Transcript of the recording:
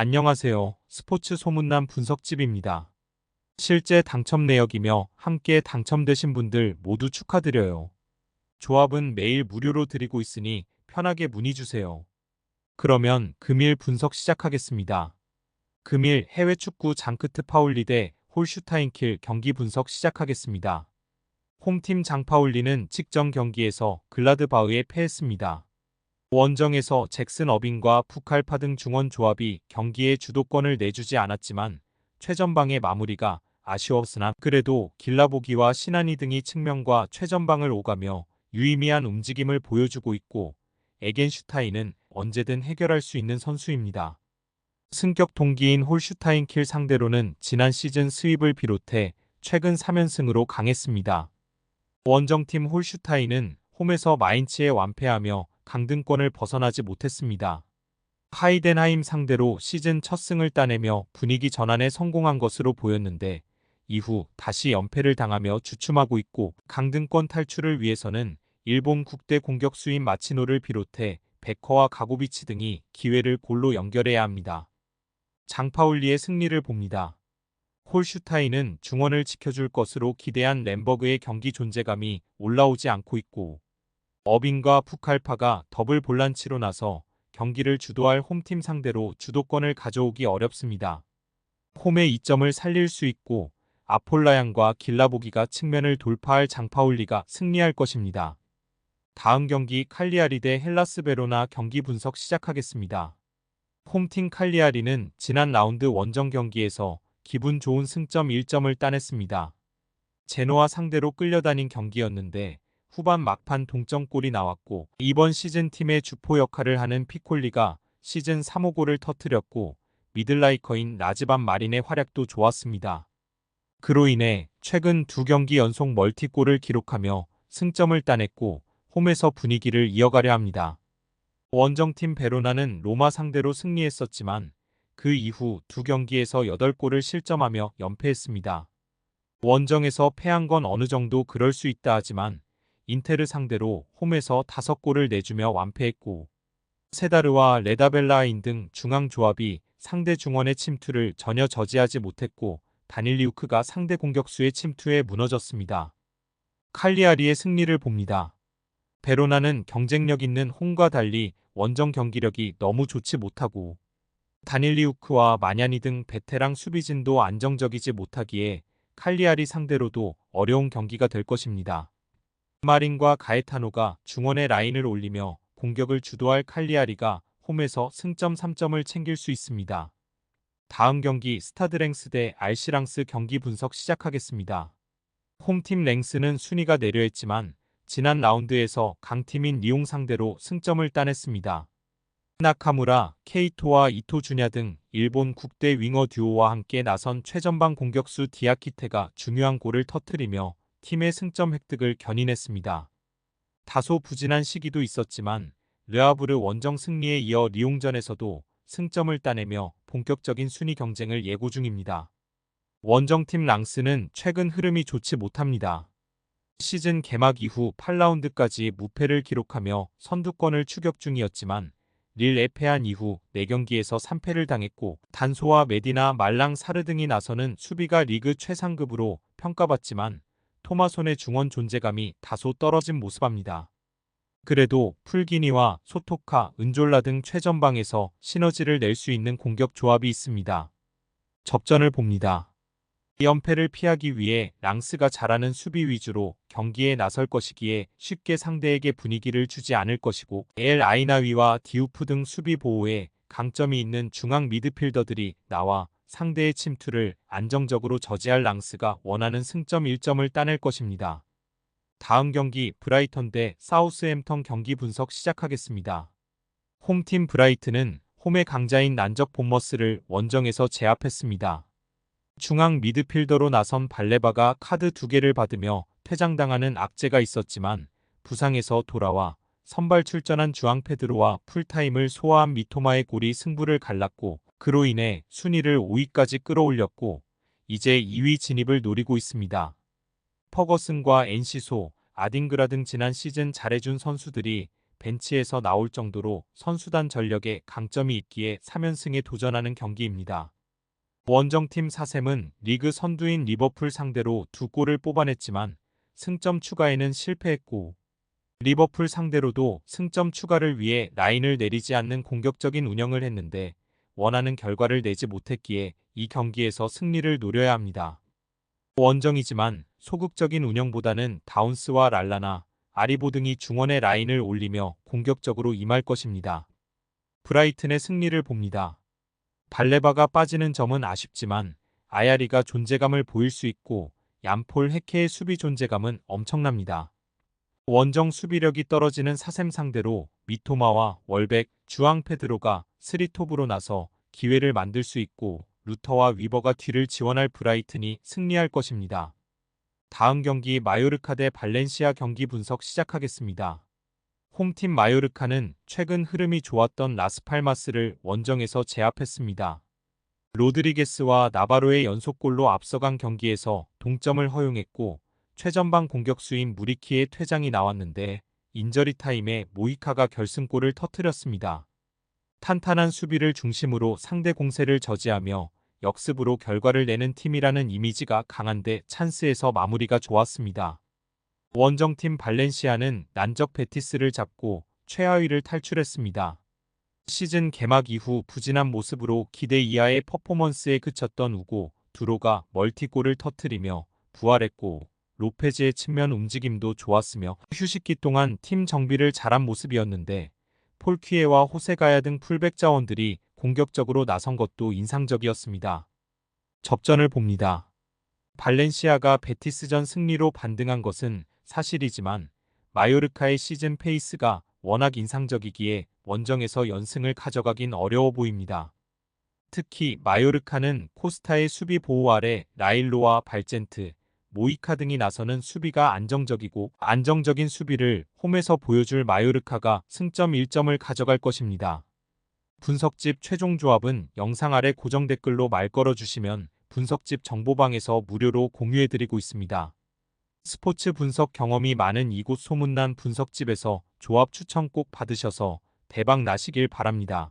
안녕하세요. 스포츠 소문난 분석집입니다. 실제 당첨 내역이며 함께 당첨되신 분들 모두 축하드려요. 조합은 매일 무료로 드리고 있으니 편하게 문의 주세요. 그러면 금일 분석 시작하겠습니다. 금일 해외 축구 장크트 파울리 대 홀슈타인킬 경기 분석 시작하겠습니다. 홈팀 장파울리는 직전 경기에서 글라드바흐에 패했습니다. 원정에서 잭슨 어빙과 푸칼파 등 중원 조합이 경기에 주도권을 내주지 않았지만 최전방의 마무리가 아쉬웠으나 그래도 길라보기와 시나니 등이 측면과 최전방을 오가며 유의미한 움직임을 보여주고 있고 에겐슈타인은 언제든 해결할 수 있는 선수입니다. 승격 동기인 홀슈타인킬 상대로는 지난 시즌 스윕을 비롯해 최근 3연승으로 강했습니다. 원정팀 홀슈타인은 홈에서 마인츠에 완패하며 강등권을 벗어나지 못했습니다. 하이덴하임 상대로 시즌 첫 승을 따내며 분위기 전환에 성공한 것으로 보였는데 이후 다시 연패를 당하며 주춤하고 있고 강등권 탈출을 위해서는 일본 국대 공격수인 마치노를 비롯해 베커와 가고비치 등이 기회를 골로 연결해야 합니다. 장파울리의 승리를 봅니다. 홀슈타인은 중원을 지켜줄 것으로 기대한 램버그의 경기 존재감이 올라오지 않고 있고 어빙과 푸칼파가 더블 볼란치로 나서 경기를 주도할 홈팀 상대로 주도권을 가져오기 어렵습니다. 홈의 이점을 살릴 수 있고 아폴라양과 길라보기가 측면을 돌파할 장파울리가 승리할 것입니다. 다음 경기 칼리아리 대 헬라스 베로나 경기 분석 시작하겠습니다. 홈팀 칼리아리는 지난 라운드 원정 경기에서 기분 좋은 승점 1점을 따냈습니다. 제노와 상대로 끌려다닌 경기였는데 후반 막판 동점골이 나왔고 이번 시즌 팀의 주포 역할을 하는 피콜리가 시즌 3호 골을 터뜨렸고 미들라이커인 라즈반 마린의 활약도 좋았습니다. 그로 인해 최근 두 경기 연속 멀티골을 기록하며 승점을 따냈고 홈에서 분위기를 이어가려 합니다. 원정팀 베로나는 로마 상대로 승리했었지만 그 이후 두 경기에서 8골을 실점하며 연패했습니다. 원정에서 패한 건 어느 정도 그럴 수 있다 하지만 인테르 상대로 홈에서 5골을 내주며 완패했고 세다르와 레다벨라인 등 중앙 조합이 상대 중원의 침투를 전혀 저지하지 못했고 다닐리우크가 상대 공격수의 침투에 무너졌습니다. 칼리아리의 승리를 봅니다. 베로나는 경쟁력 있는 홈과 달리 원정 경기력이 너무 좋지 못하고 다닐리우크와 마냐니 등 베테랑 수비진도 안정적이지 못하기에 칼리아리 상대로도 어려운 경기가 될 것입니다. 마린과 가에타노가 중원의 라인을 올리며 공격을 주도할 칼리아리가 홈에서 승점 3점을 챙길 수 있습니다. 다음 경기 스타드 랭스 대 알시랑스 경기 분석 시작하겠습니다. 홈팀 랭스는 순위가 내려했지만 지난 라운드에서 강팀인 리옹 상대로 승점을 따냈습니다. 나카무라, 케이토와 이토 주냐 등 일본 국대 윙어 듀오와 함께 나선 최전방 공격수 디아키테가 중요한 골을 터뜨리며 팀의 승점 획득을 견인했습니다. 다소 부진한 시기도 있었지만 르아브르 원정 승리에 이어 리옹전에서도 승점을 따내며 본격적인 순위 경쟁을 예고 중입니다. 원정팀 랑스는 최근 흐름이 좋지 못합니다. 시즌 개막 이후 8라운드까지 무패를 기록하며 선두권을 추격 중이었지만 릴에 패한 이후 4경기에서 3패를 당했고 단소와 메디나, 말랑, 사르 등이 나서는 수비가 리그 최상급으로 평가받지만 토마손의 중원 존재감이 다소 떨어진 모습합니다. 그래도 풀기니와 소토카, 은졸라 등 최전방에서 시너지를 낼 수 있는 공격 조합이 있습니다. 접전을 봅니다. 연패를 피하기 위해 랑스가 잘하는 수비 위주로 경기에 나설 것이기에 쉽게 상대에게 분위기를 주지 않을 것이고 엘 아이나위와 디우프 등 수비 보호에 강점이 있는 중앙 미드필더들이 나와 상대의 침투를 안정적으로 저지할 랑스가 원하는 승점 1점을 따낼 것입니다. 다음 경기 브라이턴 대 사우스햄턴 경기 분석 시작하겠습니다. 홈팀 브라이튼은 홈의 강자인 난적 본머스를 원정에서 제압했습니다. 중앙 미드필더로 나선 발레바가 카드 2개를 받으며 퇴장당하는 악재가 있었지만 부상에서 돌아와 선발 출전한 주앙 페드로와 풀타임을 소화한 미토마의 골이 승부를 갈랐고 그로 인해 순위를 5위까지 끌어올렸고 이제 2위 진입을 노리고 있습니다. 퍼거슨과 엔시소, 아딩그라 등 지난 시즌 잘해준 선수들이 벤치에서 나올 정도로 선수단 전력에 강점이 있기에 3연승에 도전하는 경기입니다. 원정팀 사셈은 리그 선두인 리버풀 상대로 2골을 뽑아냈지만 승점 추가에는 실패했고, 리버풀 상대로도 승점 추가를 위해 라인을 내리지 않는 공격적인 운영을 했는데 원하는 결과를 내지 못했기에 이 경기에서 승리를 노려야 합니다. 원정이지만 소극적인 운영보다는 다운스와 랄라나, 아리보 등이 중원의 라인을 올리며 공격적으로 임할 것입니다. 브라이튼의 승리를 봅니다. 발레바가 빠지는 점은 아쉽지만 아야리가 존재감을 보일 수 있고 얀폴 헤케의 수비 존재감은 엄청납니다. 원정 수비력이 떨어지는 사셈 상대로 미토마와 월백, 주앙 페드로가 3톱으로 나서 기회를 만들 수 있고 루터와 위버가 뒤를 지원할 브라이튼이 승리할 것입니다. 다음 경기 마요르카 대 발렌시아 경기 분석 시작하겠습니다. 홈팀 마요르카는 최근 흐름이 좋았던 라스팔마스를 원정에서 제압했습니다. 로드리게스와 나바로의 연속골로 앞서간 경기에서 동점을 허용했고 최전방 공격수인 무리키의 퇴장이 나왔는데 인저리 타임에 모이카가 결승골을 터뜨렸습니다. 탄탄한 수비를 중심으로 상대 공세를 저지하며 역습으로 결과를 내는 팀이라는 이미지가 강한데 찬스에서 마무리가 좋았습니다. 원정팀 발렌시아는 난적 베티스를 잡고 최하위를 탈출했습니다. 시즌 개막 이후 부진한 모습으로 기대 이하의 퍼포먼스에 그쳤던 우고 두로가 멀티골을 터뜨리며 부활했고 로페즈의 측면 움직임도 좋았으며 휴식기 동안 팀 정비를 잘한 모습이었는데 폴퀴에와 호세가야 등 풀백 자원들이 공격적으로 나선 것도 인상적이었습니다. 접전을 봅니다. 발렌시아가 베티스전 승리로 반등한 것은 사실이지만 마요르카의 시즌 페이스가 워낙 인상적이기에 원정에서 연승을 가져가긴 어려워 보입니다. 특히 마요르카는 코스타의 수비 보호 아래 라일로와 발젠트, 모이카 등이 나서는 수비가 안정적이고 안정적인 수비를 홈에서 보여줄 마요르카가 승점 1점을 가져갈 것입니다. 분석집 최종 조합은 영상 아래 고정 댓글로 말 걸어주시면 분석집 정보방에서 무료로 공유해드리고 있습니다. 스포츠 분석 경험이 많은 이곳 소문난 분석집에서 조합 추천 꼭 받으셔서 대박 나시길 바랍니다.